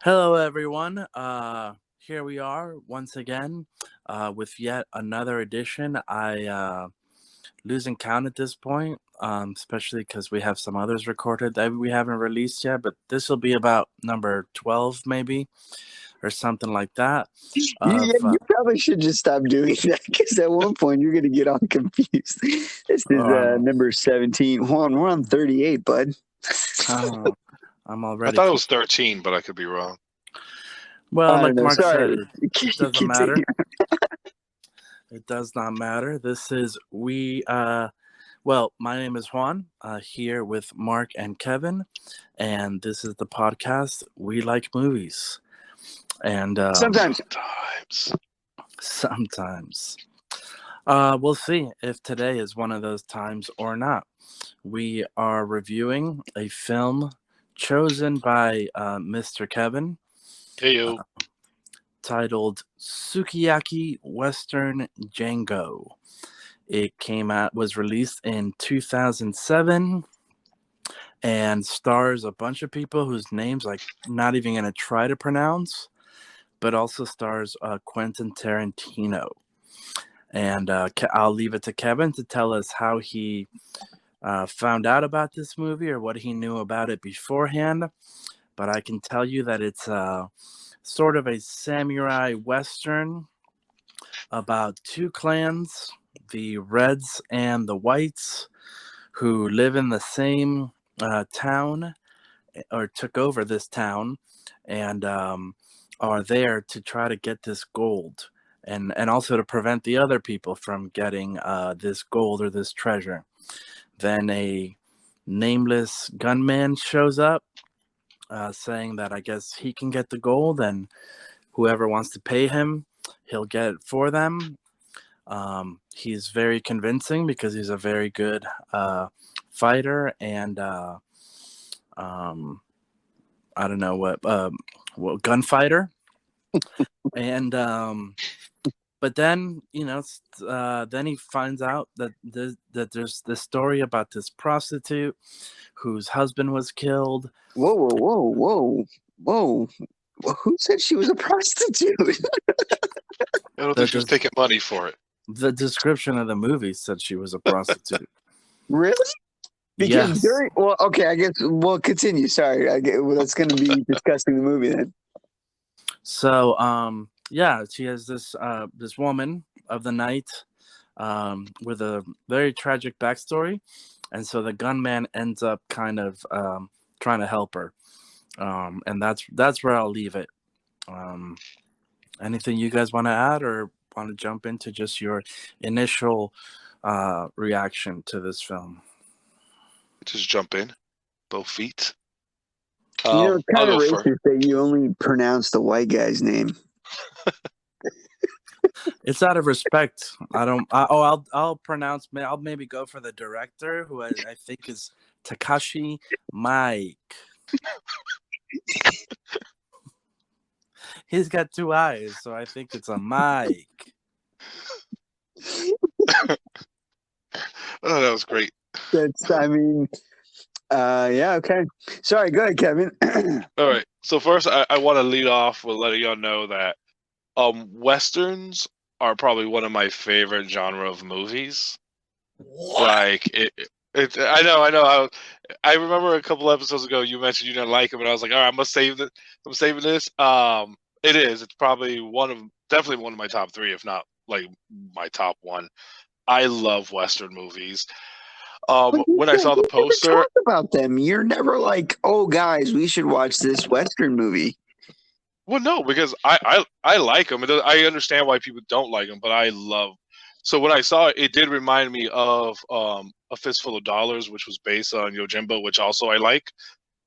Hello, everyone. Here we are once again with yet another edition. I losing count at this point, especially because we have some others recorded that we haven't released yet. But this will be about number 12, maybe, or something like that. Yeah, Of you probably should just stop doing that because at one point you're going to get all confused. This is um, number 17. Juan, we're on 38, bud. oh, I'm I already. thought it was 13, but I could be wrong. Well, I don't like know. Mark said, Sorry. it doesn't matter. Continue. It does not matter. This is Well, my name is Juan, here with Marc and Kevin, and this is the podcast We Like Movies. And Sometimes. sometimes. We'll see if today is one of those times or not. We are reviewing a film chosen by Mr. Kevin, Heyo. titled Sukiyaki Western Django. It was released in 2007 and stars a bunch of people whose names I'm not even going to try to pronounce, but also stars Quentin Tarantino. And I'll leave it to Kevin to tell us how he found out about this movie or what he knew about it beforehand. But I can tell you that it's sort of a samurai western about two clans, the Reds and the Whites, who live in the same town or took over this town and are there to try to get this gold and also to prevent the other people from getting this gold or this treasure. Then a nameless gunman shows up saying that I guess he can get the gold and whoever wants to pay him, he'll get it for them. He's very convincing because he's a very good fighter and I don't know what gunfighter. And but then then he finds out that there's this story about this prostitute whose husband was killed. Whoa, whoa, whoa, whoa, whoa. Who said she was a prostitute? I don't think she was taking money for it. The description of the movie said she was a prostitute. Really? Because yes. okay, I guess we'll continue. Sorry, that's going to be discussing the movie then. So, yeah, she has this woman of the night with a very tragic backstory, and so the gunman ends up kind of trying to help her, and that's where I'll leave it. Anything you guys want to add or want to jump into just your initial reaction to this film? Just jump in, both feet. It's kind of racist that you only pronounce the white guy's name. It's out of respect. I'll pronounce. I'll maybe go for the director, who I think is Takashi Miike. He's got two eyes, so I think it's a Mike. Oh, that was great. Yeah, okay. Sorry, go ahead, Kevin. All right. So first, I want to lead off with letting y'all know that Westerns are probably one of my favorite genre of movies. What? Like, I know. I remember a couple episodes ago you mentioned you didn't like them, and I was like, all right, I'm saving this. It is. It's probably definitely one of my top three, if not like my top one. I love Western movies. When I saw the poster, talk about them. You're never like, oh, guys, we should watch this Western movie. Well, no, because I like them. I understand why people don't like them, but I love. So when I saw it, it did remind me of A Fistful of Dollars, which was based on Yojimbo, which also I like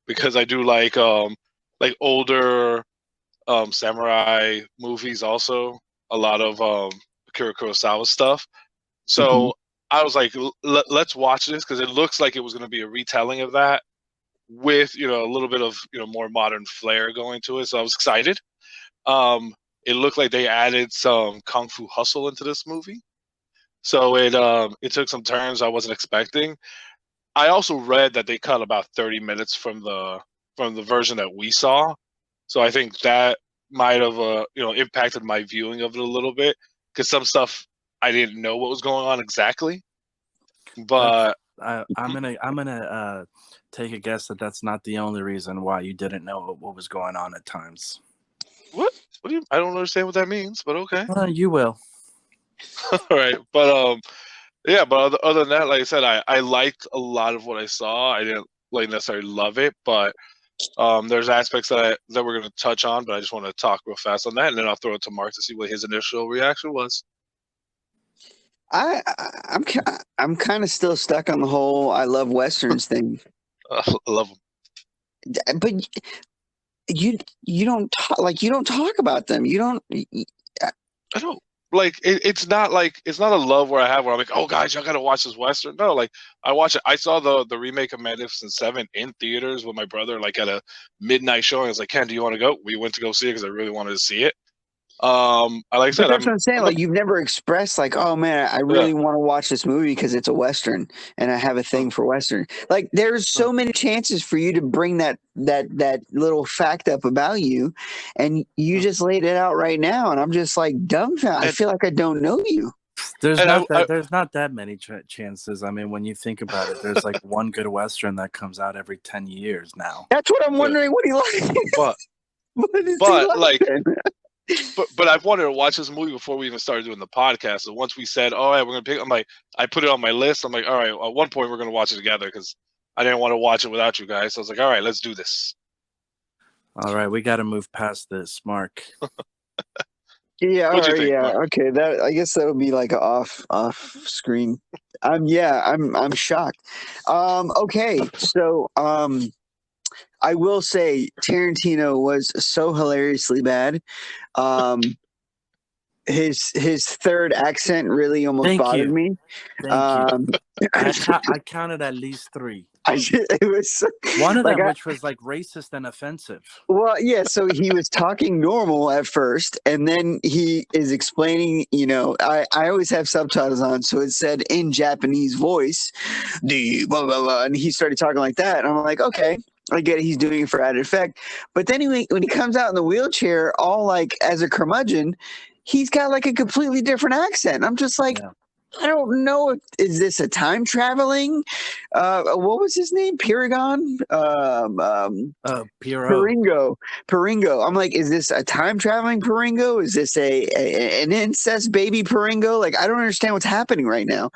because I do like older samurai movies. Also, a lot of Akira Kurosawa stuff. So I was like, let's watch this because it looks like it was going to be a retelling of that with a little bit of more modern flair going to it. So I was excited. It looked like they added some kung fu hustle into this movie, so it took some turns I wasn't expecting. I also read that they cut about 30 minutes from the version that we saw, So I think that might have impacted my viewing of it a little bit, because some stuff I didn't know what was going on exactly. But I'm gonna take a guess that that's not the only reason why you didn't know what was going on at times. what do you? I don't understand what that means, but okay. You will. All right, but yeah, but other than that, like I said, I liked a lot of what I saw. I didn't like necessarily love it, but there's aspects that we're going to touch on, but I just want to talk real fast on that, and then I'll throw it to Mark to see what his initial reaction was. I'm kind of still stuck on the whole I love Westerns thing. I love them. But you don't talk about them. You don't. I don't like it, it's not a love where I have where I'm like, oh guys, y'all gotta watch this Western. No, like I watch it. I saw the remake of Magnificent Seven in theaters with my brother, like at a midnight showing. I was like, Ken, do you want to go? We went to go see it because I really wanted to see it. Like I said, that's what I'm saying. Like, you've never expressed like, oh man, I really want to watch this movie because it's a Western and I have a thing for Western. Like, there's so many chances for you to bring that little fact up about you, and you just laid it out right now, and I'm just like dumbfounded. I feel like I don't know you. There's not that many chances. I mean, when you think about it, there's like one good Western that comes out every 10 years now. That's what I'm wondering. What he likes. But like. But I've wanted to watch this movie before we even started doing the podcast. So once we said, "Oh, yeah, we're gonna pick," I'm like, I put it on my list. I'm like, all right. At one point, we're gonna watch it together because I didn't want to watch it without you guys. So I was like, all right, let's do this. All right, we got to move past this, Mark. Yeah. All right. Yeah. Mark? Okay. That, I guess that'll be like off screen. I'm shocked. Okay. So I will say Tarantino was so hilariously bad. His third accent really almost bothered me. Thank you. I counted at least 3. It was one of them, which was like racist and offensive. Well, yeah. So he was talking normal at first, and then he is explaining. I always have subtitles on, so it said in Japanese voice, blah blah blah, and he started talking like that, and I'm like, okay. I get it. He's doing it for added effect. But then when he comes out in the wheelchair, all like as a curmudgeon, he's got like a completely different accent. I'm just like, I don't know. Is this a time traveling? What was his name? Paragon? Paringo. I'm like, is this a time traveling Paringo? Is this an incest baby Paringo? Like, I don't understand what's happening right now.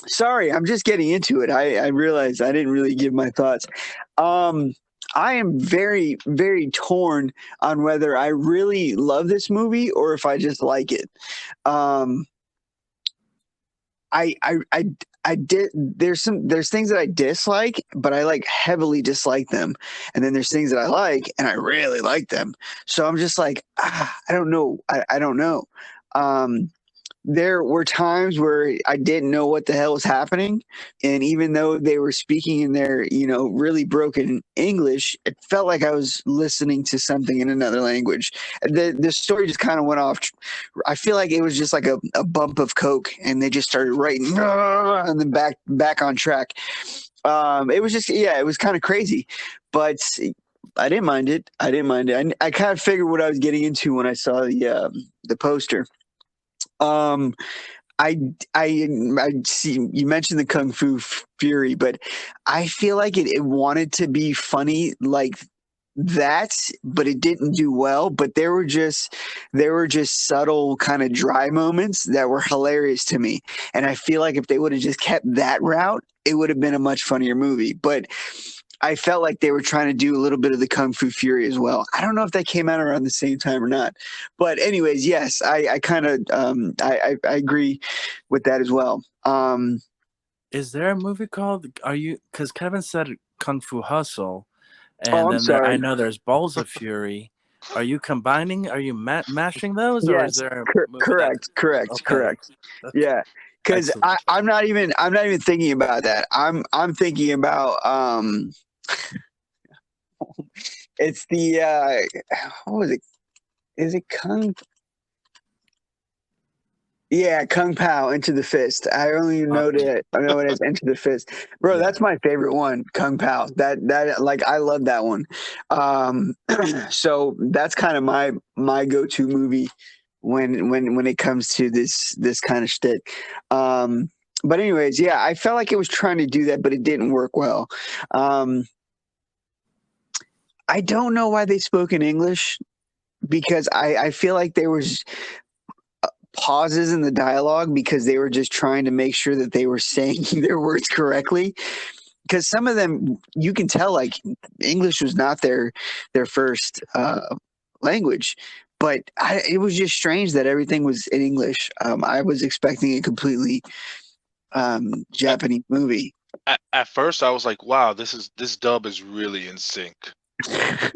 Sorry, I'm just getting into it. I realized I didn't really give my thoughts. I am very, very torn on whether I really love this movie or if I just like it. There's things that I dislike, but I like heavily dislike them. And then there's things that I like and I really like them. So I'm just like, I don't know. I don't know. There were times where I didn't know what the hell was happening. And even though they were speaking in their, really broken English, it felt like I was listening to something in another language. The story just kind of went off. I feel like it was just like a bump of coke and they just started writing and then back on track. It was just, it was kind of crazy, but I didn't mind it. I kind of figured what I was getting into when I saw the poster. I see you mentioned the Kung Fu Fury, but I feel like it wanted to be funny like that, but it didn't do well. But there were just subtle kind of dry moments that were hilarious to me. And I feel like if they would have just kept that route, it would have been a much funnier movie. But I felt like they were trying to do a little bit of the Kung Fu Fury as well. I don't know if that came out around the same time or not. But anyways, yes, I kind of I agree with that as well. Is there a movie called? Because Kevin said Kung Fu Hustle, and I'm sorry. I know there's Balls of Fury. Are you combining? Are you mashing those? Or yes, is there correct. Okay. Yeah. Because I'm not even thinking about that. I'm thinking about it's the what was it? Is it Kung? Yeah, Kung Pao, Into the Fist. I only know that I know it as Into the Fist, bro. Yeah. That's my favorite one, Kung Pao. That like I love that one. So that's kind of my go-to movie when it comes to this kind of shtick. But anyways, yeah, I felt like it was trying to do that, but it didn't work well. I don't know why they spoke in English because I feel like there was pauses in the dialogue because they were just trying to make sure that they were saying their words correctly. Because some of them, you can tell, like English was not their first language, but it was just strange that everything was in English. I was expecting a completely Japanese movie. At first, I was like, "Wow, this dub is really in sync." Like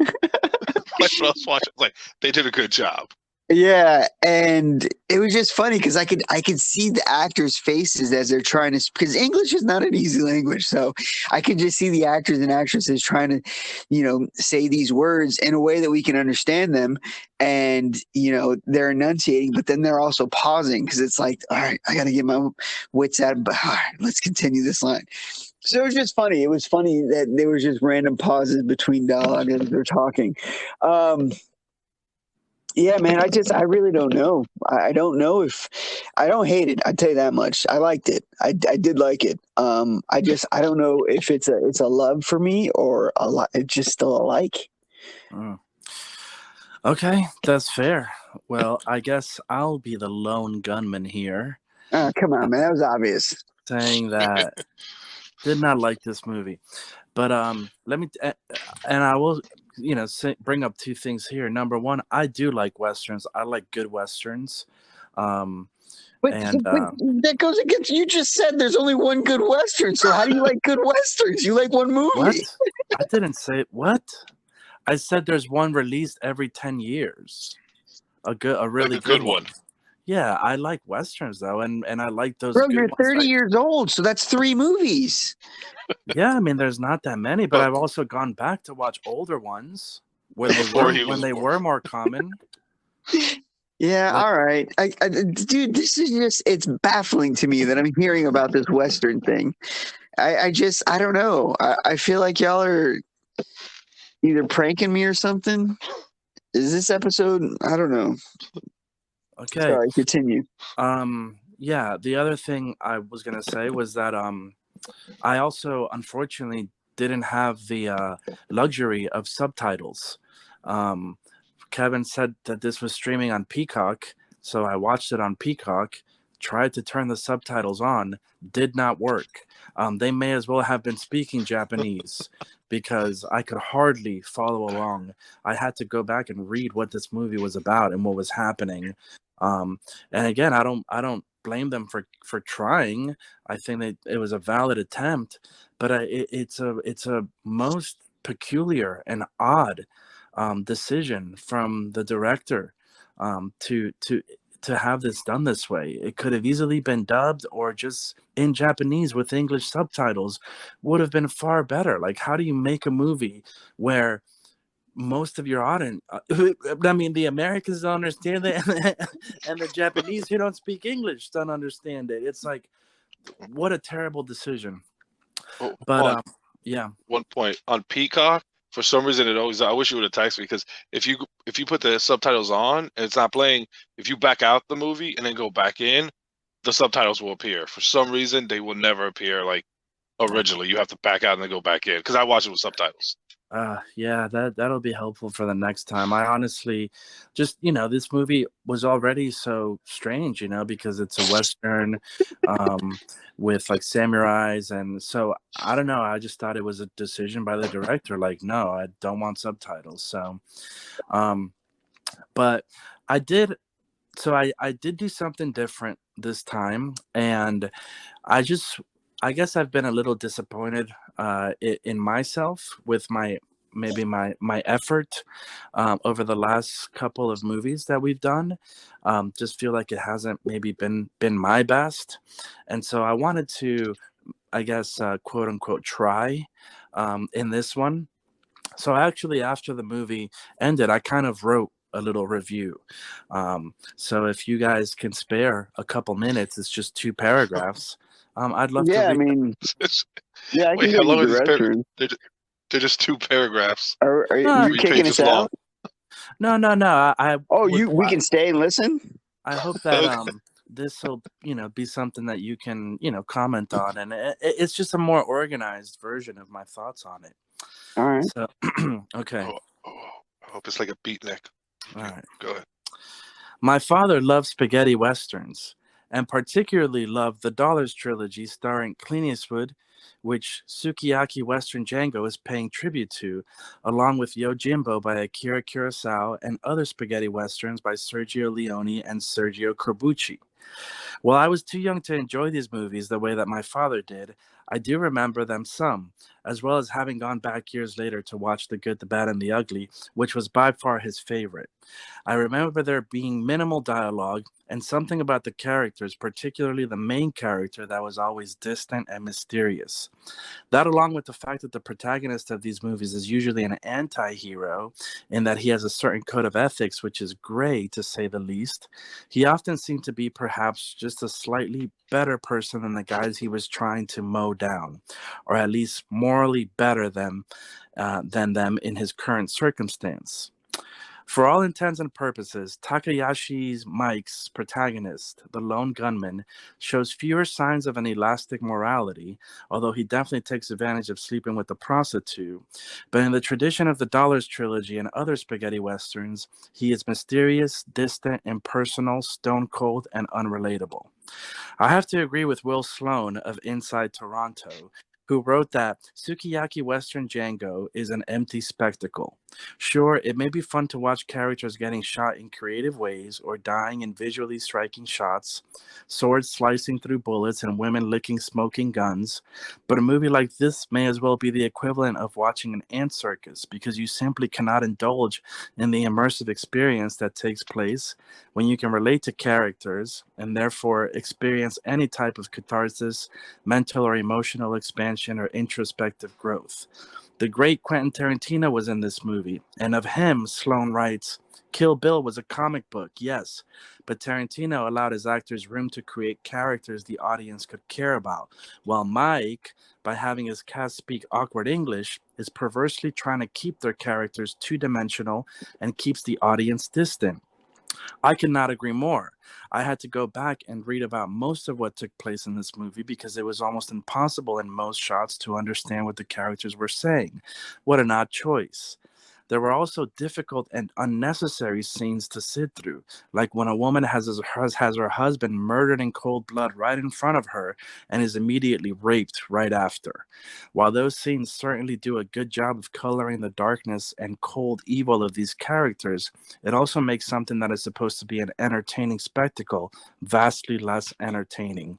when I was watching, I was like, they did a good job. Yeah, and it was just funny because I could see the actors' faces as they're trying to, because English is not an easy language, so I could just see the actors and actresses trying to, say these words in a way that we can understand them, and they're enunciating, but then they're also pausing because it's like, all right, I got to get my wits out, but all right, let's continue this line. So it was just funny. It was funny that there was just random pauses between dialogue as they're talking. Yeah, man, I really don't know. I don't know if I don't hate it. I tell you that much. I liked it. I did like it. I don't know if it's a love for me or it's just still a like. Okay, that's fair. Well, I guess I'll be the lone gunman here. Come on, man, that was obvious. Saying that did not like this movie, but let me and I will bring up two things here. Number one, I do like westerns. I like good westerns. But that goes against, you just said there's only one good western. So how do you like good westerns? You like one movie. What? I didn't say what. I said there's one released every 10 years. A really like a good one. Yeah, I like westerns though, and I like those. Bro, good you're ones 30 years old, so that's 3 movies. Yeah, I mean, there's not that many, but I've also gone back to watch older ones when they were more common. Yeah, all right. Dude, this is it's baffling to me that I'm hearing about this Western thing. I don't know. I feel like y'all are either pranking me or something. Is this episode? I don't know. Okay. Sorry, continue. Yeah, the other thing I was going to say was that I also, unfortunately, didn't have the luxury of subtitles. Kevin said that this was streaming on Peacock, so I watched it on Peacock, tried to turn the subtitles on, did not work. They may as well have been speaking Japanese because I could hardly follow along. I had to go back and read what this movie was about and what was happening. And again, I don't blame them for trying. I think that it was a valid attempt, but it's a most peculiar and odd decision from the director to have this done this way. It could have easily been dubbed or just in Japanese with English subtitles would have been far better. Like, how do you make a movie where most of your audience, I mean, the Americans don't understand it, and the Japanese who don't speak English don't understand it? It's like, what a terrible decision. But yeah. One point on Peacock, for some reason I wish you would have texted me, because if you put the subtitles on and it's not playing, if you back out the movie and then go back in, the subtitles will appear. For some reason, they will never appear like originally. You have to back out and then go back in, because I watch it with subtitles. Yeah, that'll be helpful for the next time. I honestly just, this movie was already so strange, because it's a Western with like samurais. And so I don't know. I just thought it was a decision by the director. Like, no, I don't want subtitles. So, but I did do something different this time. And I guess I've been a little disappointed in myself with my effort over the last couple of movies that we've done. Just feel like it hasn't maybe been my best, and so I wanted to, I guess, quote unquote, try in this one. So actually, after the movie ended, I kind of wrote a little review. So if you guys can spare a couple minutes, it's just 2 paragraphs. I'd love to Yeah, I read. mean, yeah, I Wait, can how go long to are the these paragraphs? restroom. They're just 2 paragraphs, Are No, you 3 kicking us pages long. out? no, no, no. I Oh, would. we can stay and listen? I hope that Okay. this will be something that you can comment on, and it's just a more organized version of my thoughts on it. All right. So okay, Oh, I hope it's like a beatnik. all right. Go ahead. My father loved spaghetti westerns, and particularly loved the Dollars trilogy starring Clint Eastwood, which Sukiyaki Western Django is paying tribute to, along with Yojimbo by Akira Kurosawa and other spaghetti westerns by Sergio Leone and Sergio Corbucci. While I was too young to enjoy these movies the way that my father did, I do remember them some, as well as having gone back years later to watch The Good, the Bad, and the Ugly, which was by far his favorite. I remember there being minimal dialogue and something about the characters, particularly the main character, that was always distant and mysterious. That, along with the fact that the protagonist of these movies is usually an anti hero, in that he has a certain code of ethics, which is gray to say the least, he often seemed to be perhaps just a slightly better person than the guys he was trying to mow down, or at least morally better than them in his current circumstance. For all intents and purposes, Takayashi's Mike's protagonist, the lone gunman, shows fewer signs of an elastic morality, although he definitely takes advantage of sleeping with the prostitute. But in the tradition of the Dollars trilogy and other spaghetti westerns, he is mysterious, distant, impersonal, stone cold, and unrelatable. I have to agree with Will Sloan of Inside Toronto, who wrote that Sukiyaki Western Django is an empty spectacle. Sure, it may be fun to watch characters getting shot in creative ways or dying in visually striking shots, swords slicing through bullets and women licking smoking guns, but a movie like this may as well be the equivalent of watching an ant circus because you simply cannot indulge in the immersive experience that takes place when you can relate to characters and therefore experience any type of catharsis, mental or emotional expansion, or introspective growth. The great Quentin Tarantino was in this movie, and of him, Sloan writes, Kill Bill was a comic book, yes, but Tarantino allowed his actors room to create characters the audience could care about, while Mike, by having his cast speak awkward English, is perversely trying to keep their characters two-dimensional and keeps the audience distant. I could not agree more. I had to go back and read about most of what took place in this movie because it was almost impossible in most shots to understand what the characters were saying. What an odd choice. There were also difficult and unnecessary scenes to sit through, like when a woman has her husband murdered in cold blood right in front of her and is immediately raped right after. While those scenes certainly do a good job of coloring the darkness and cold evil of these characters, it also makes something that is supposed to be an entertaining spectacle vastly less entertaining.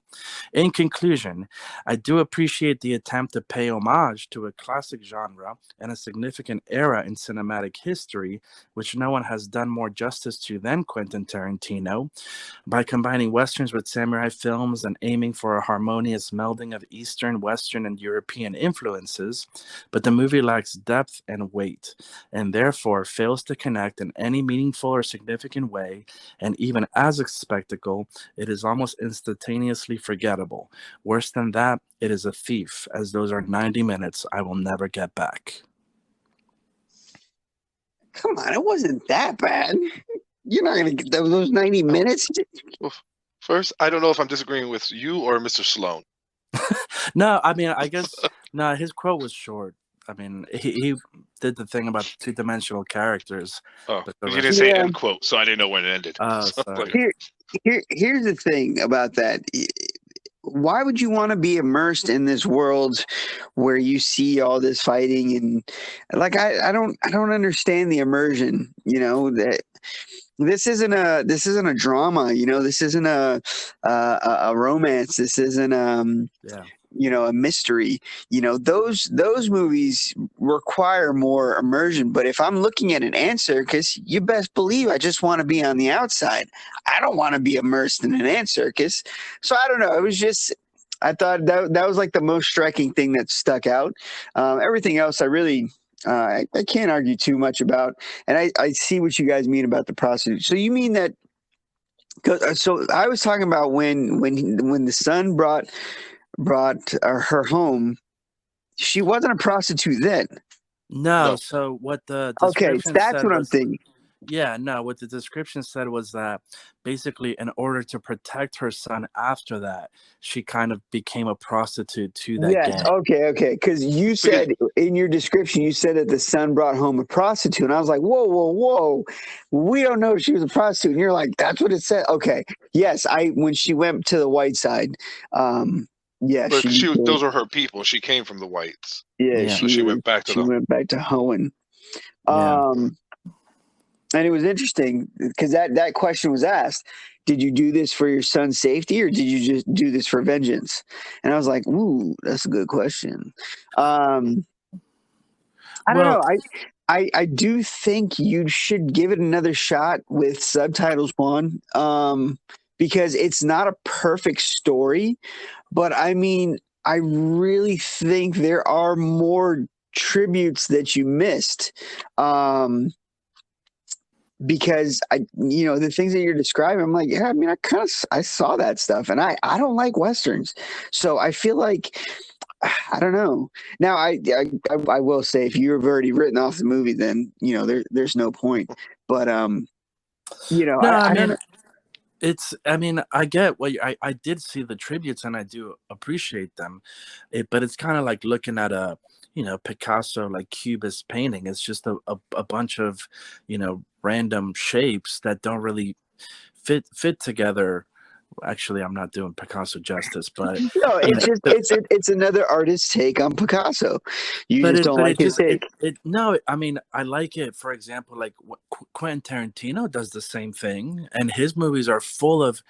In conclusion, I do appreciate the attempt to pay homage to a classic genre and a significant era in cinematic history, which no one has done more justice to than Quentin Tarantino, by combining westerns with samurai films and aiming for a harmonious melding of Eastern, Western, and European influences. But the movie lacks depth and weight, and therefore fails to connect in any meaningful or significant way, and even as a spectacle, it is almost instantaneously forgettable. Worse than that, it is a thief, as those are 90 minutes I will never get back. Come on, it wasn't that bad. You're not gonna get those 90 minutes. Well, first, I don't know if I'm disagreeing with you or Mr. Sloan. No, I mean, I guess, no, his quote was short. I mean, he did the thing about the two-dimensional characters. Oh, But because the you rest, didn't say Yeah. end quote, so I didn't know when it ended. oh, So, sorry. Here's the thing about that. Why would you want to be immersed in this world where you see all this fighting and like I don't understand the immersion, that this isn't a drama, this isn't a romance, this isn't Yeah. a mystery. Those movies require more immersion. But if I'm looking at an answer, because you best believe I just want to be on the outside. I don't want to be immersed in an ant circus. So I don't know. It was just, I thought that was like the most striking thing that stuck out. Everything else, I really I can't argue too much about, and I see what you guys mean about the prostitute. So you mean that? So I was talking about when the son brought her home, she wasn't a prostitute then. No, No. so what the Okay, description that's said what I'm was, thinking. yeah, no, what the description said was that basically, in order to protect her son after that, she kind of became a prostitute to that Yes. gang. Okay. Because you said in your description, you said that the son brought home a prostitute, and I was like, whoa. We don't know if she was a prostitute. And you're like, that's what it said. Okay. Yes. When she went to the white side, yeah, But those are her people. She came from the whites. Yeah, Yeah. So she went back to she went back to Hoenn. Yeah. And it was interesting because that question was asked: did you do this for your son's safety, or did you just do this for vengeance? And I was like, ooh, that's a good question. I don't know. I do think you should give it another shot with subtitles, Juan, because it's not a perfect story, but I mean, I really think there are more tributes that you missed. Because the things that you're describing, I'm like, yeah, I mean, I saw that stuff, and I don't like Westerns. So I feel like, I don't know. Now, I will say, if you've already written off the movie, then there's no point. But No, I don't know. I mean, I get what I did see the tributes, and I do appreciate them. But it's kind of like looking at a, Picasso, like Cubist painting. It's just a bunch of, random shapes that don't really fit together. Actually, I'm not doing Picasso justice, but No, it's just it's another artist's take on Picasso. You just don't like his take. No, I mean, I like it. For example, like Quentin Tarantino does the same thing, and his movies are full of,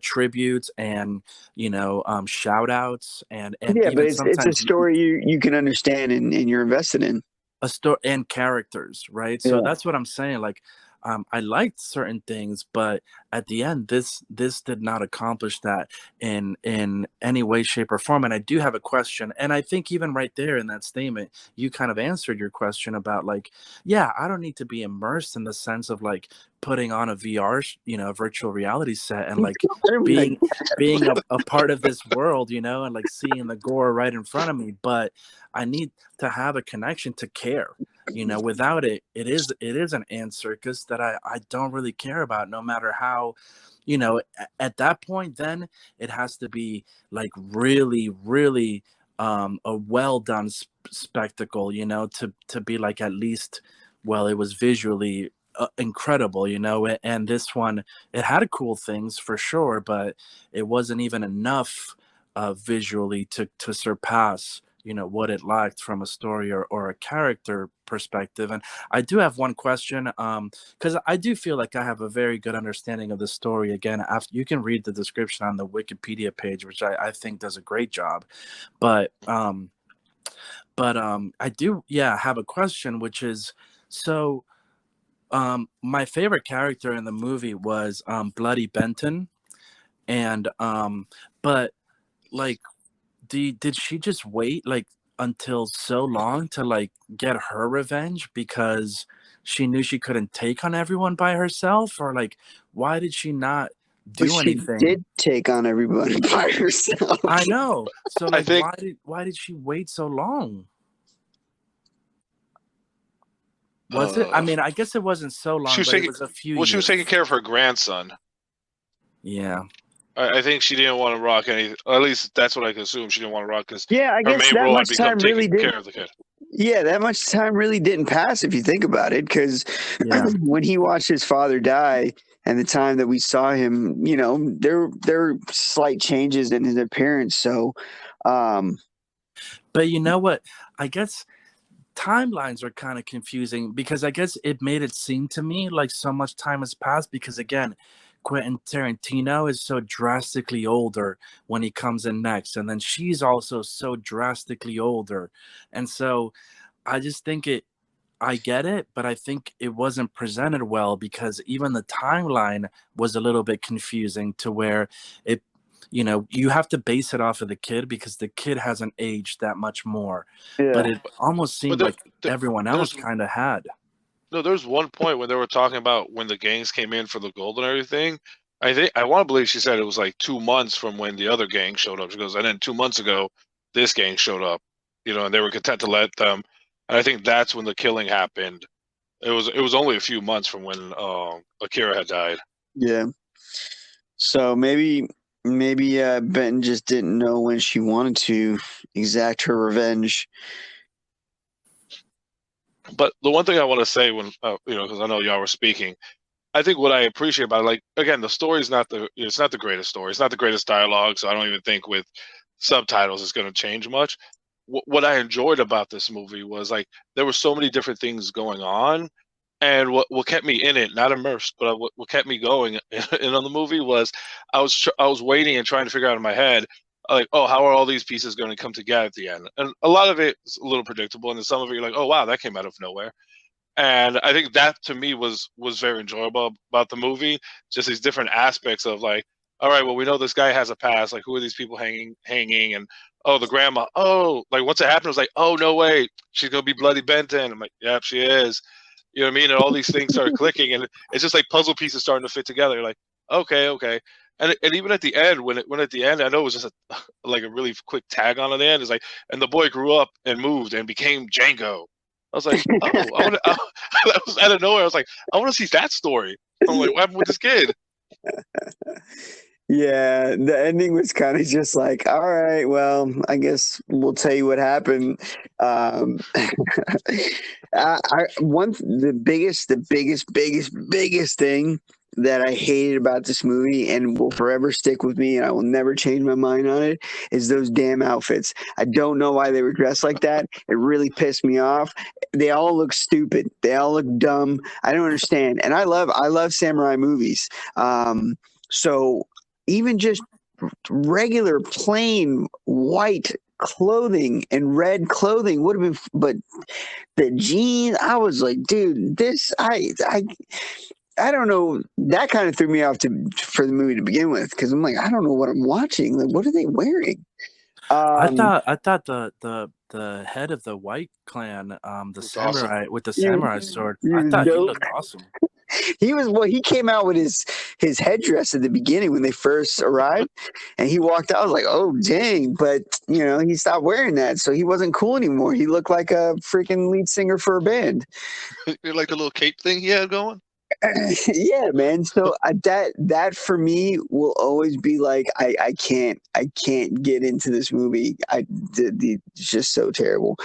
tributes and shout outs and Yeah, even but it's a sometimes story you can understand and you're invested in. a story and characters, right? So Yeah. that's what I'm saying. Like, I liked certain things, but at the end, this did not accomplish that in any way, shape, or form. And I do have a question, and I think even right there in that statement, you kind of answered your question about, like, yeah, I don't need to be immersed in the sense of like putting on a VR, virtual reality set, and like being a part of this world, and like seeing the gore right in front of me. But I need to have a connection to care. Without it, it is an ant circus that I don't really care about, no matter how, at that point, then it has to be like really, really a well done spectacle, to be like, at least, well, it was visually incredible, and this one, it had cool things for sure, but it wasn't even enough visually to surpass what it lacked from a story or a character perspective. And I do have one question, because I do feel like I have a very good understanding of the story. Again, after you can read the description on the Wikipedia page, which I think does a great job, but I do, yeah, have a question, which is, so my favorite character in the movie was Bloody Benton, and but like, did she just wait like until so long to like get her revenge because she knew she couldn't take on everyone by herself, or like, why did she not But do she anything? did take on everybody by herself. I know. So like, I think- why did she wait so long? Was it? I mean, I guess it wasn't so long, but it was a few years. She was taking care of her grandson. Yeah. I think she didn't want to rock any. At least that's what I can assume. She didn't want to rock because Yeah, I her guess main that role had much become time really taking did. care of the kid. Yeah, that much time really didn't pass if you think about it, because Yeah. when he watched his father die and the time that we saw him, there were slight changes in his appearance. So, But you know what? I guess timelines are kind of confusing, because I guess it made it seem to me like so much time has passed, because again, Quentin Tarantino is so drastically older when he comes in next, and then she's also so drastically older. And so I just think I get it, but I think it wasn't presented well, because even the timeline was a little bit confusing, to where it you have to base it off of the kid because the kid hasn't aged that much more. Yeah. But it almost seemed like everyone else there's- kind of had. No, there's one point when they were talking about when the gangs came in for the gold and everything. I want to believe she said it was like 2 months from when the other gang showed up. She goes, and then 2 months ago, this gang showed up, and they were content to let them. And I think that's when the killing happened. It was only a few months from when Akira had died. Yeah. So maybe Benton just didn't know when she wanted to exact her revenge. But the one thing I want to say when because I know y'all were speaking, I think what I appreciate about it, like again, the story is it's not the greatest story. It's not the greatest dialogue. So I don't even think with subtitles it's going to change much. What I enjoyed about this movie was like there were so many different things going on, and what kept me in it, not immersed, but what kept me going in on the movie was I was waiting and trying to figure out in my head like, oh, how are all these pieces going to come together at the end? And a lot of it is a little predictable, and then some of it you're like, oh wow, that came out of nowhere. And I think that to me was very enjoyable about the movie. Just these different aspects of like, all right, well, we know this guy has a past. Like, who are these people hanging? And oh, the grandma. Oh, like once it happened, it was like, oh no way, she's gonna be Bloody Benton. I'm like, yep, she is. You know what I mean? And all these things started clicking, and it's just like puzzle pieces starting to fit together. You're like, okay. And even at the end, when at the end, I know it was just like a really quick tag on at the end. It's like, and the boy grew up and moved and became Django. I was like, oh, that was out of nowhere. I was like, I want to see that story. I'm like, what happened with this kid? Yeah, the ending was kind of just like, all right, well, I guess we'll tell you what happened. The biggest thing that I hated about this movie and will forever stick with me, and I will never change my mind on it, is those damn outfits. I don't know why they were dressed like that. It really pissed me off. They all look stupid. They all look dumb. I don't understand. And I love samurai movies. So even just regular plain white clothing and red clothing would have been, but the jeans, I was like, dude, I don't know. That kind of threw me off for the movie to begin with, because I'm like, I don't know what I'm watching. Like, what are they wearing? I thought the head of the White Clan, the samurai awesome. with the samurai sword, he I was thought he dope. looked awesome. He came out with his headdress at the beginning when they first arrived, and he walked out. I was like, oh dang, but he stopped wearing that, so he wasn't cool anymore. He looked like a freaking lead singer for a band. You like the little cape thing he had going? Yeah, man. So that for me will always be like, I can't get into this movie. It's just so terrible.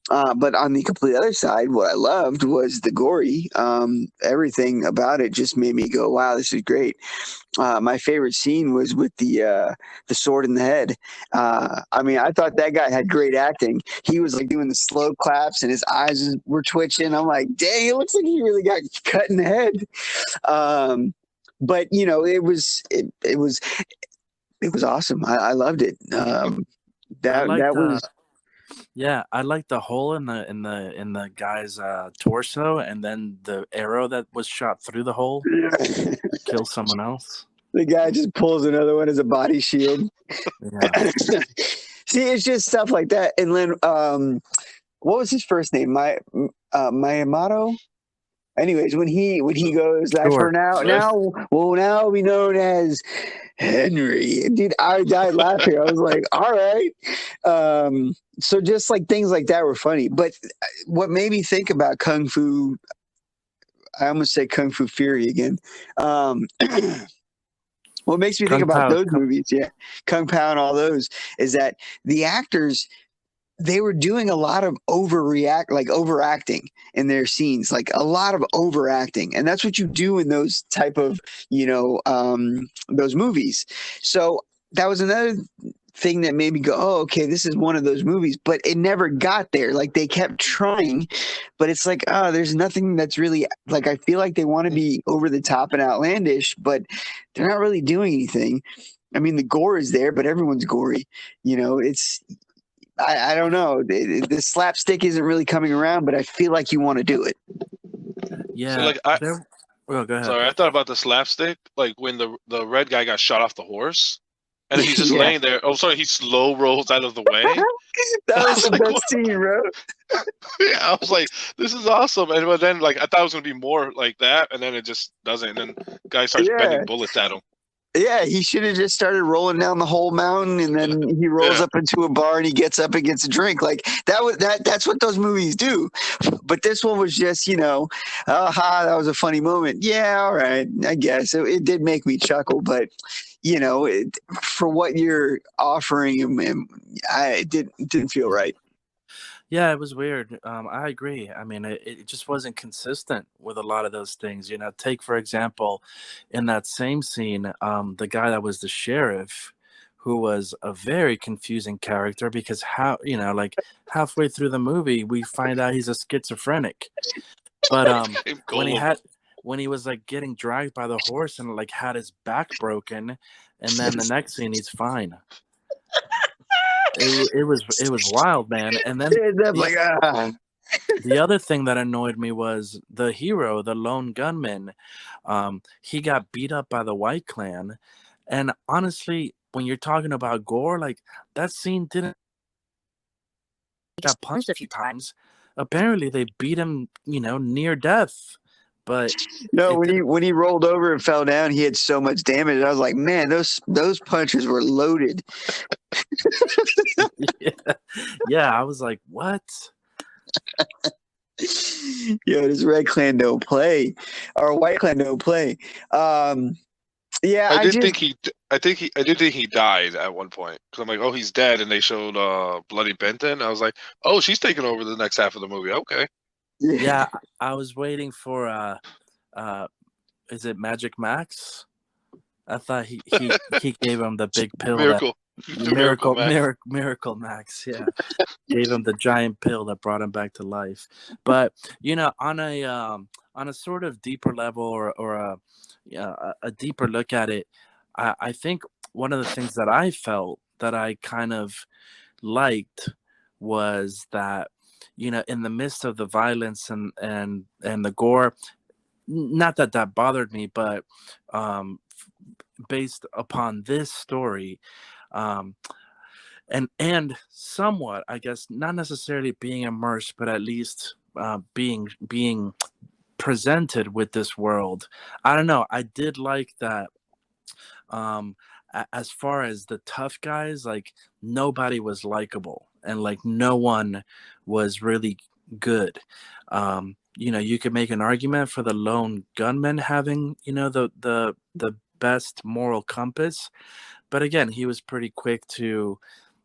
But on the complete other side, what I loved was the gory. Everything about it just made me go, wow, this is great. My favorite scene was with the sword in the head. I mean, I thought that guy had great acting. He was like doing the slow claps and his eyes were twitching. I'm like, dang, it looks like he really got cut in the head. But it was awesome. I loved it. I like the hole in the guy's torso, and then the arrow that was shot through the hole to kill someone else. The guy just pulls another one as a body shield. Yeah. See, it's just stuff like that. And then, what was his first name? Miyamoto. Anyways, when he goes that for now will be known as Henry. Dude, I died laughing. I was like, all right. So just like things like that were funny. But what made me think about Kung Fu, I almost say Kung Fu Fury again. What makes me think about those movies, Kung Pao and all those, is that the actors, they were doing a lot of overacting in their scenes, like a lot of overacting. And that's what you do in those type of, those movies. So that was another thing that made me go, oh, okay, this is one of those movies, but it never got there. Like they kept trying, but it's like, oh, there's nothing that's really like, I feel like they want to be over the top and outlandish, but they're not really doing anything. I mean, the gore is there, but everyone's gory. I don't know. The slapstick isn't really coming around, but I feel like you want to do it. Yeah. So go ahead. Sorry, I thought about the slapstick, like when the red guy got shot off the horse, and he's just Yeah. laying there. Oh, sorry, he slow rolls out of the way. That was the like, best what? scene, bro. Yeah, I was like, this is awesome. And but then like I thought it was gonna be more like that, and then it just doesn't. And then guy starts Yeah. bending bullets at him. Yeah, he should have just started rolling down the whole mountain, and then he rolls Yeah. up into a bar and he gets up and gets a drink. Like that's what those movies do. But this one was just, aha, that was a funny moment. Yeah, all right, I guess it did make me chuckle, but for what you're offering him, it didn't feel right. Yeah, it was weird. I agree. I mean, it just wasn't consistent with a lot of those things. Take for example, in that same scene, the guy that was the sheriff, who was a very confusing character because like halfway through the movie, we find out he's a schizophrenic. But when he was like getting dragged by the horse and like had his back broken, and then the next scene he's fine. It was wild, man. And then the other thing that annoyed me was the hero, the lone gunman. He got beat up by the White Clan, and honestly, when you're talking about gore, like that scene didn't. He got punched a few times. Apparently, they beat him, near death. But no, when he rolled over and fell down, he had so much damage. I was like, man, those punches were loaded. yeah, I was like, what? Yo, this Red Clan don't play, or White Clan don't play. Yeah, I did think he died at one point because I'm like, oh, he's dead, and they showed Bloody Benton. I was like, oh, she's taking over the next half of the movie. Okay. Yeah, I was waiting for is it Magic Max? I thought he gave him the big pill. Miracle Max. Yeah, gave him the giant pill that brought him back to life. But on a sort of deeper level or a deeper look at it, I think one of the things that I felt that I kind of liked was that in the midst of the violence and the gore, not that bothered me, but based upon this story, and somewhat, I guess, not necessarily being immersed, but at least being presented with this world. I don't know. I did like that. As far as the tough guys, like nobody was likable, and like no one was really good. You could make an argument for the lone gunman having, the best moral compass, but again, he was pretty quick to,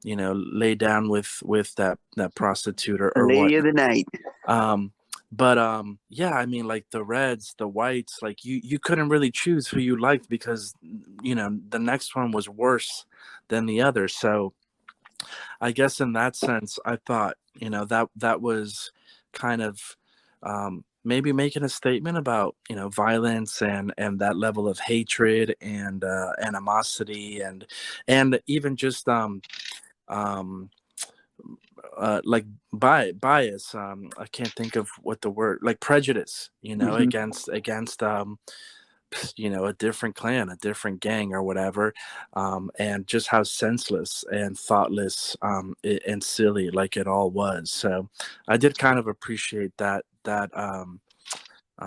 lay down with that prostitute or Lady of the Night. Yeah, I mean, like the reds, the whites, like you couldn't really choose who you liked because the next one was worse than the other. So I guess in that sense, I thought that was kind of maybe making a statement about violence and that level of hatred and animosity and even just like bias. I can't think of what the word, like prejudice, against a different clan, a different gang or whatever, and just how senseless and thoughtless and silly like it all was. So I did kind of appreciate that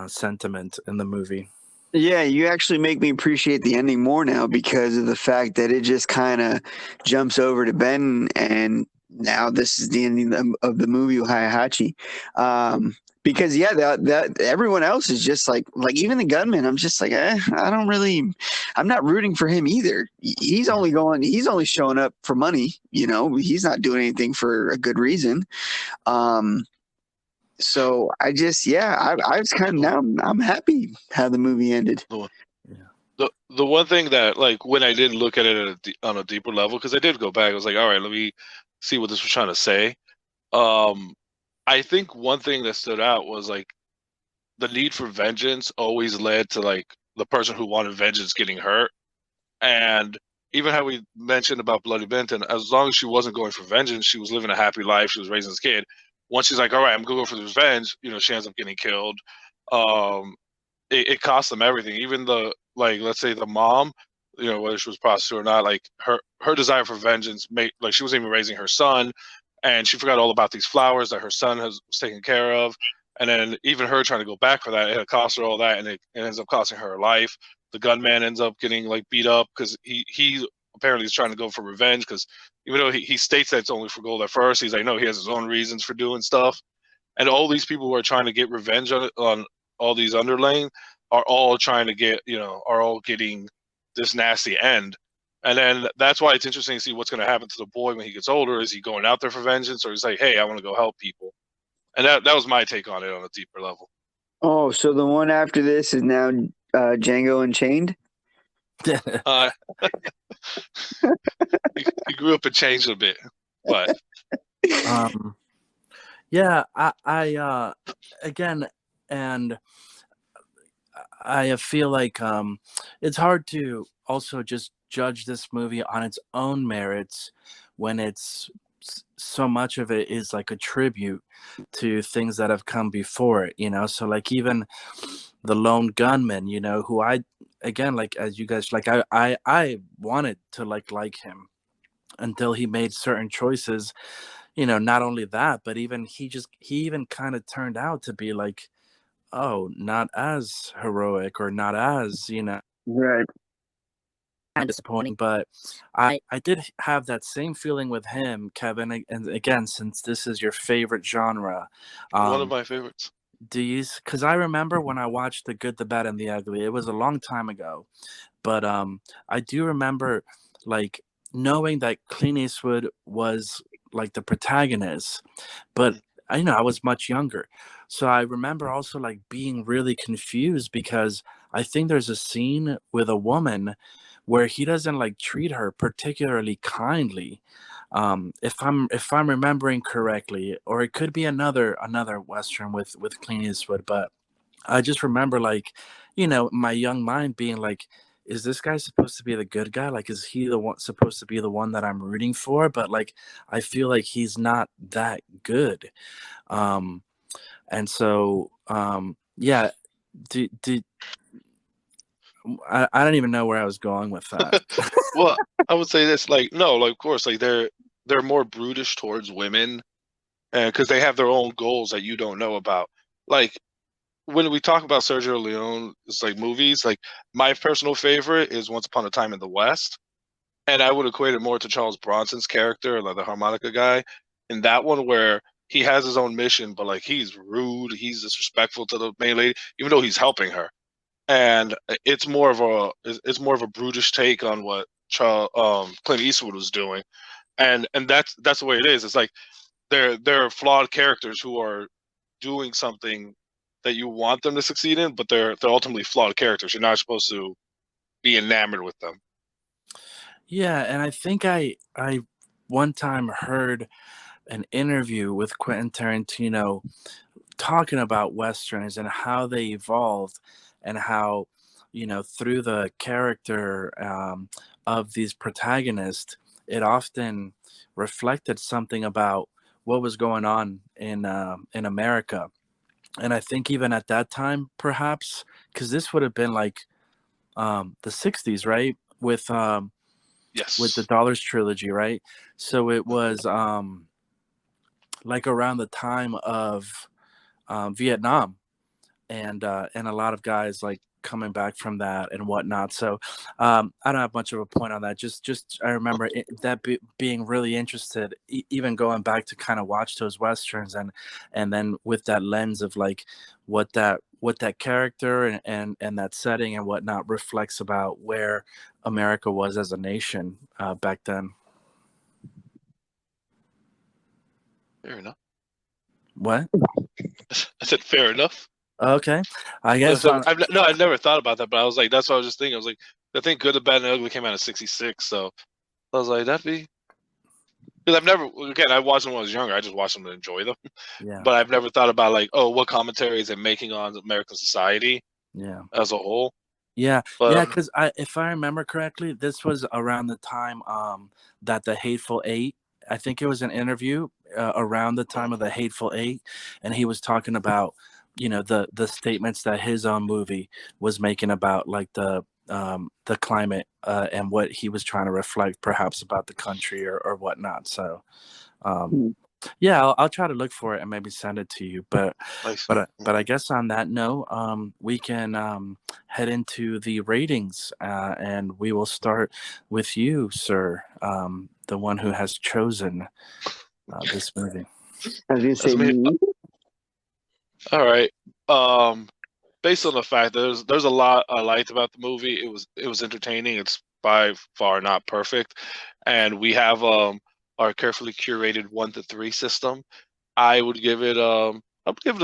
sentiment in the movie. Yeah, you actually make me appreciate the ending more now because of the fact that it just kind of jumps over to Ben, and now this is the ending of the movie with Hideaji. Because that everyone else is just like even the gunman. I'm just like, I'm not rooting for him either. He's only showing up for money. He's not doing anything for a good reason. So I was kind of, now I'm happy how the movie ended. The one thing that, like, when I did look at it on a deeper level, because I did go back, I was like, all right, let me see what this was trying to say. I think one thing that stood out was like the need for vengeance always led to like the person who wanted vengeance getting hurt, and even how we mentioned about Bloody Benton, as long as she wasn't going for vengeance, she was living a happy life. She was raising this kid. Once she's like, all right, I'm gonna go for the revenge, she ends up getting killed. It cost them everything. Even let's say the mom, you know, whether she was a prostitute or not, like her desire for vengeance made, like, she wasn't even raising her son, and she forgot all about these flowers that her son was taken care of, and then even her trying to go back for that, it had cost her all that, and it ends up costing her life. The gunman ends up getting like beat up because he apparently is trying to go for revenge, because even though he states that it's only for gold at first, he's like, no, he has his own reasons for doing stuff. And all these people who are trying to get revenge on all these underling are all trying to get, you know, are all getting this nasty end. And then that's why it's interesting to see what's going to happen to the boy when he gets older. Is he going out there for vengeance, or he's like, hey, I want to go help people? And that was my take on it on a deeper level. Oh, so the one after this is now Django Unchained? He grew up and changed a bit, but yeah, I again, and I feel like it's hard to also just judge this movie on its own merits when it's so much of it is like a tribute to things that have come before it, you know. So like even the lone gunman, you know, who I, again, like as you guys, like I wanted to like him until he made certain choices, you know. Not only that, but even he even kind of turned out to be like, oh, not as heroic or not as, you know, Right. kind of disappointing. But I did have that same feeling with him, Kevin. And again, since this is your favorite genre, one of my favorites. do you? Because I remember when I watched The Good, the Bad, and the Ugly. It was a long time ago, but I do remember like knowing that Clint Eastwood was like the protagonist, but I was much younger. So I remember also like being really confused because I think there's a scene with a woman where he doesn't like treat her particularly kindly. If I'm remembering correctly, or it could be another Western with Clint Eastwood, but I just remember like, my young mind being like, is this guy supposed to be the good guy? Like, is he the one supposed to be the one that I'm rooting for? But like, I feel like he's not that good. And so, yeah, I don't even know where I was going with that. Well, I would say this, like, no, like, of course, like they're more brutish towards women, and because they have their own goals that you don't know about. Like when we talk about Sergio Leone's like movies, like my personal favorite is Once Upon a Time in the West, and I would equate it more to Charles Bronson's character, like the harmonica guy, in that one where he has his own mission, but like he's rude, he's disrespectful to the main lady, even though he's helping her. And it's more of a brutish take on what Clint Eastwood was doing, and that's the way it is. It's like they're flawed characters who are doing something that you want them to succeed in, but they're ultimately flawed characters. You're not supposed to be enamored with them. Yeah, and I think I one time heard an interview with Quentin Tarantino talking about westerns and how they evolved, and how through the character of these protagonists, it often reflected something about what was going on in America. And I think even at that time, perhaps, because this would have been like the 60s, right? Yes. With the Dollars trilogy, right? So it was like around the time of Vietnam, and a lot of guys like coming back from that and whatnot. So I don't have much of a point on that. Just I remember being really interested, even going back to kind of watch those westerns, and then with that lens of like what that character and that setting and whatnot reflects about where America was as a nation back then. Fair enough. What? I said fair enough. Okay, I guess. I've never thought about that, but I was like, that's what I was just thinking. I was like, I think Good, the Bad, and the Ugly came out in '66, so I was like, that'd be, because I watched them when I was younger. I just watched them to enjoy them. Yeah. But I've never thought about like, oh, what commentary is it making on American society? Yeah. As a whole. Yeah, but, yeah, because if I remember correctly, this was around the time that the Hateful Eight. I think it was an interview around the time of the Hateful Eight, and he was talking about the statements that his own movie was making about like the the climate and what he was trying to reflect, perhaps about the country or whatnot. So, yeah, I'll try to look for it and maybe send it to you. But Nice. I guess on that note, we can head into the ratings, and we will start with you, sir, the one who has chosen this movie. I was gonna say That's me. me. All right. Based on the fact that there's a lot I liked about the movie. It was entertaining. It's by far not perfect, and we have our carefully curated 1 to 3 system. I would give it a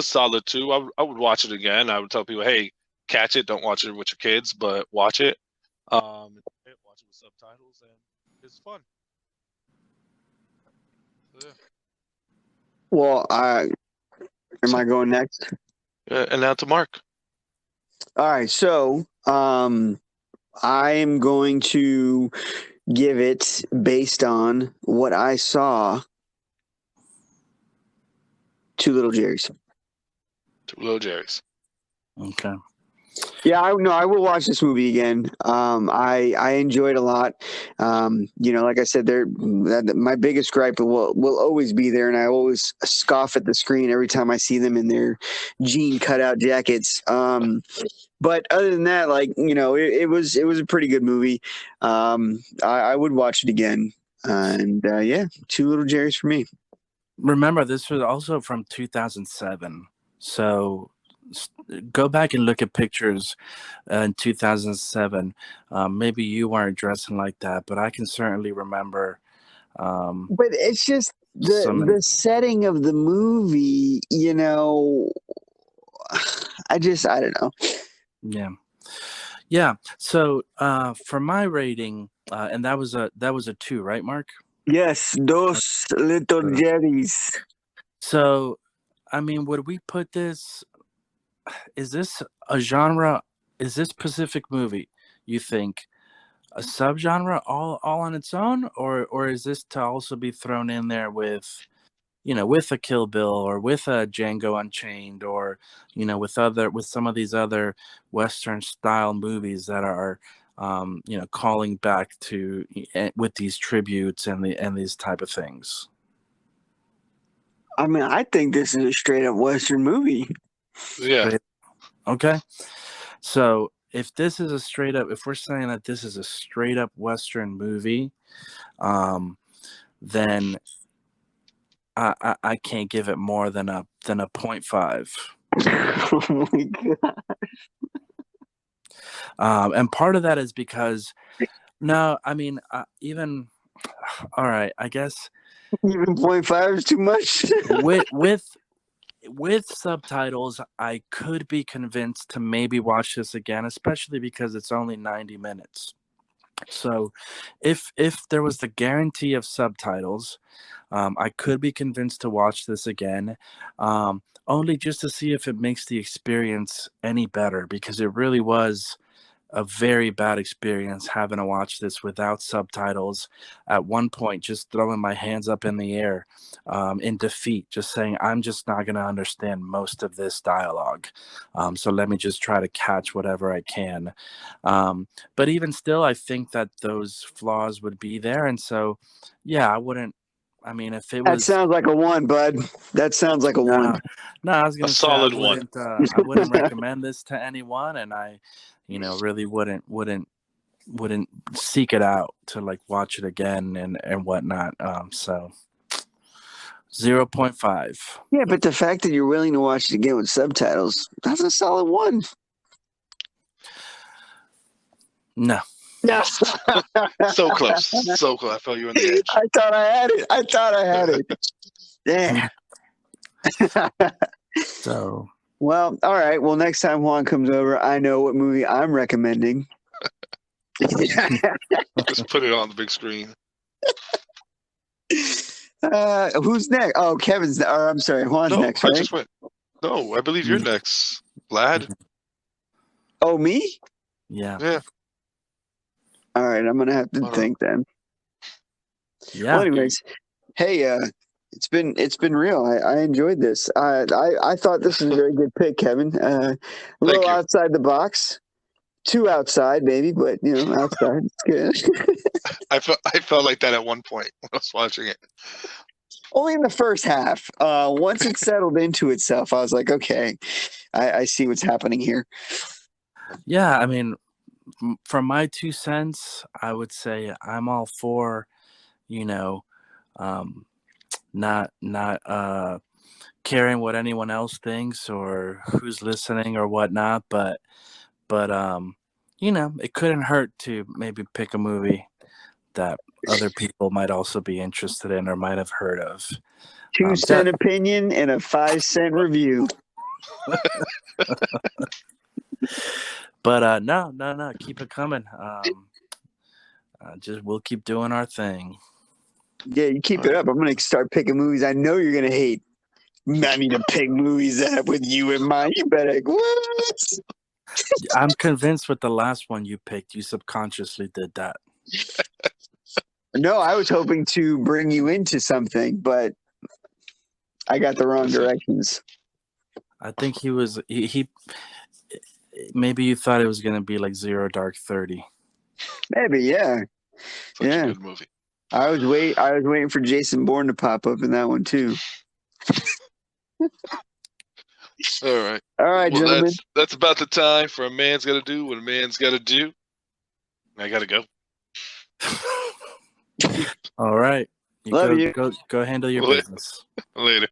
solid 2. I would watch it again. I would tell people, hey, catch it. Don't watch it with your kids, but watch it. Watch it with subtitles, and it's fun. So, yeah. Well, am I going next? And now to Mark. All right, so I am going to give it based on what I saw. 2 Little Jerry's. 2 Little Jerry's. Okay. Yeah, I will watch this movie again. I enjoyed a lot. Like I said, my biggest gripe will always be there, and I always scoff at the screen every time I see them in their jean cutout jackets. But other than that, it was a pretty good movie. I would watch it again, and 2 Little Jerry's for me. Remember, this was also from 2007, so go back and look at pictures in 2007. Maybe you weren't dressing like that, but I can certainly remember. But it's just the setting of the movie, I don't know. Yeah. So for my rating, and that was a 2, right, Mark? Yes, 2 Little Jerry's. So, I mean, would we put this? Is this a genre? Is this Pacific movie, you think, a subgenre all on its own, or is this to also be thrown in there with, with a Kill Bill or with a Django Unchained, or with some of these other Western style movies that are calling back to with these tributes and these type of things? I mean, I think this is a straight up Western movie. Yeah. Okay. So if we're saying that this is a straight up Western movie, then I can't give it more than a 0.5. Oh my god. And part of that is because no, I mean, even all right, I guess even 0.5 is too much. with subtitles, I could be convinced to maybe watch this again, especially because it's only 90 minutes. So if there was the guarantee of subtitles, I could be convinced to watch this again, only just to see if it makes the experience any better, because it really was a very bad experience having to watch this without subtitles. At one point, just throwing my hands up in the air in defeat, just saying, I'm just not going to understand most of this dialogue. So let me just try to catch whatever I can. But even still, I think that those flaws would be there. And so, yeah, I wouldn't. I mean, if it was... That sounds like a 1, bud. That sounds like a 1. No, I was going to say solid I wouldn't recommend this to anyone, and I, really wouldn't seek it out to like watch it again and whatnot. So 0.5. Yeah, but the fact that you're willing to watch it again with subtitles, that's a solid 1. No. Yes. So close. So close. I felt you on the edge. I thought I had it. Damn. So. Well, all right. Well, next time Juan comes over, I know what movie I'm recommending. Just put it on the big screen. Who's next? Oh, Kevin's. Or I'm sorry, Juan's next. I right? just went. No, I believe you're next, Vlad. Oh, me? Yeah. Yeah. All right, I'm gonna have to think then. Yeah. Well, anyways, hey, it's been real. I enjoyed this. I thought this was a very good pick, Kevin. A little outside the box. 2 outside, maybe, but outside it's good. I felt like that at one point when I was watching it. Only in the first half. Once it settled into itself, I was like, okay, I see what's happening here. Yeah, I mean, from my 2 cents, I would say I'm all for, not caring what anyone else thinks or who's listening or whatnot, but it couldn't hurt to maybe pick a movie that other people might also be interested in or might have heard of. 2-cent opinion and a 5-cent review. But no, keep it coming. We'll keep doing our thing. Yeah, you keep it up. I'm gonna start picking movies I know you're gonna hate. I need to pick movies that with you in mind. You better what? I'm convinced with the last one you picked, you subconsciously did that. No, I was hoping to bring you into something, but I got the wrong directions. I think he maybe you thought it was going to be like Zero Dark 30. Maybe, yeah. Such a good movie. I was waiting for Jason Bourne to pop up in that one too. All right, well, gentlemen. That's about the time for a man's got to do what a man's got to do. I got to go. All right. Love you. Go handle your business. Later.